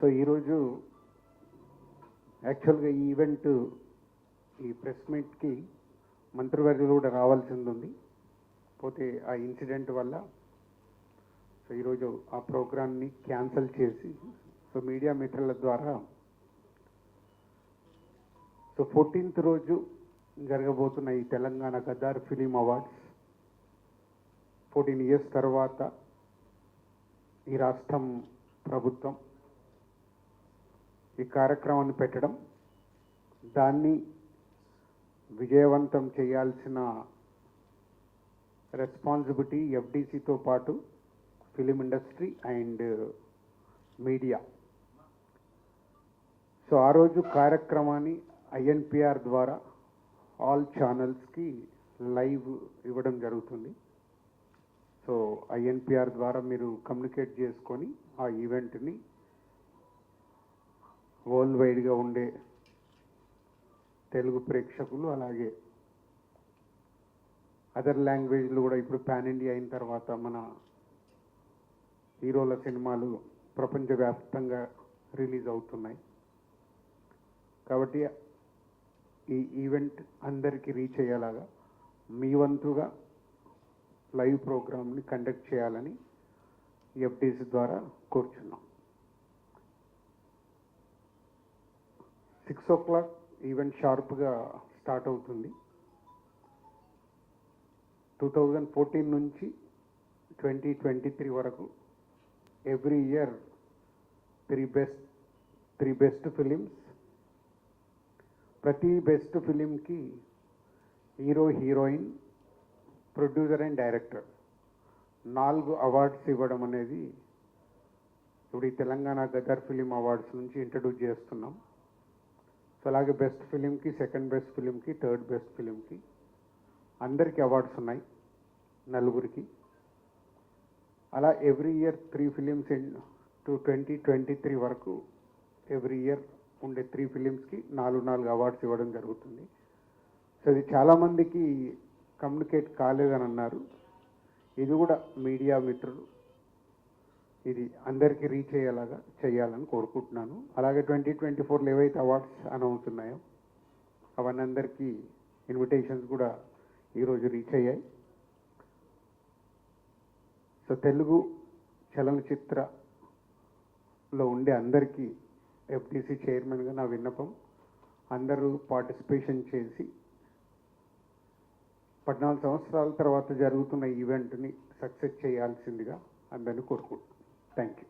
So ఈరోజు యాక్చువల్గా ఈ ఈవెంట్ ఈ ప్రెస్ మీట్కి మంత్రివర్యులు కూడా రావాల్సింది ఉంది. పోతే ఆ ఇన్సిడెంట్ వల్ల సో ఈరోజు ఆ ప్రోగ్రామ్ని క్యాన్సిల్ చేసి సో మీడియా మిత్రుల ద్వారా సో 14th రోజు జరగబోతున్న ఈ Telangana Gaddar film awards 14 years తర్వాత ఈ రాష్ట్రం ప్రభుత్వం ఈ కార్యక్రమాన్ని పెట్టడం, దాన్ని విజయవంతం చేయాల్సిన రెస్పాన్సిబిలిటీ ఎఫ్డీసీతో పాటు film industry and media. So ఆ రోజు కార్యక్రమాన్ని ఐఎన్పిఆర్ ద్వారా ఆల్ ఛానల్స్కి లైవ్ ఇవ్వడం జరుగుతుంది. సో ఐఎన్పిఆర్ ద్వారా మీరు కమ్యూనికేట్ చేసుకొని ఆ ఈవెంట్ని వరల్డ్ వైడ్గా ఉండే తెలుగు ప్రేక్షకులు అలాగే అదర్ లాంగ్వేజ్లు కూడా ఇప్పుడు పాన్ ఇండియా అయిన తర్వాత మన హీరోల సినిమాలు ప్రపంచవ్యాప్తంగా రిలీజ్ అవుతున్నాయి. కాబట్టి ఈ ఈవెంట్ అందరికీ రీచ్ అయ్యేలాగా మీ వంతుగా లైవ్ ప్రోగ్రామ్ని కండక్ట్ చేయాలని ఎఫ్డీసీ ద్వారా కోరుచున్నాం. 6 o'clock ఈవెంట్ షార్ప్గా స్టార్ట్ అవుతుంది. 2014 నుంచి 2023 వరకు every year three best films, ప్రతి బెస్ట్ ఫిలింకి hero, heroine, producer and director 4 awards ఇవ్వడం అనేది ఇప్పుడు ఈ తెలంగాణ గదర్ ఫిలిం అవార్డ్స్ నుంచి ఇంట్రడ్యూస్ చేస్తున్నాం. సో అలాగే బెస్ట్ ఫిలింకి, సెకండ్ బెస్ట్ ఫిలింకి, థర్డ్ బెస్ట్ ఫిలింకి అందరికీ అవార్డ్స్ ఉన్నాయి, 4కి. అలా ఎవ్రీ ఇయర్ 3 ఫిలిమ్స్ టు 2023 వరకు ఎవ్రీ ఇయర్ ఉండే 3 ఫిలిమ్స్కి 4 అవార్డ్స్ ఇవ్వడం జరుగుతుంది. సో ఇది చాలామందికి కమ్యూనికేట్ కాలేదని అన్నారు. ఇది కూడా మీడియా మిత్రులు ఇది అందరికీ రీచ్ అయ్యేలాగా చేయాలని కోరుకుంటున్నాను. అలాగే 2024లో ఏవైతే అవార్డ్స్ అనౌన్స్ ఉన్నాయో అవన్నీ అందరికీ ఇన్విటేషన్స్ కూడా ఈరోజు రీచ్ అయ్యాయి. సో తెలుగు చలనచిత్రలో ఉండే అందరికీ ఎఫ్డీసీ చైర్మన్గా నా విన్నపం, అందరూ పార్టిసిపేషన్ చేసి 14 సంవత్సరాల తర్వాత జరుగుతున్న ఈవెంట్ని సక్సెస్ చేయాల్సిందిగా అందరినీ కోరుకుంటున్నాను. Thank you.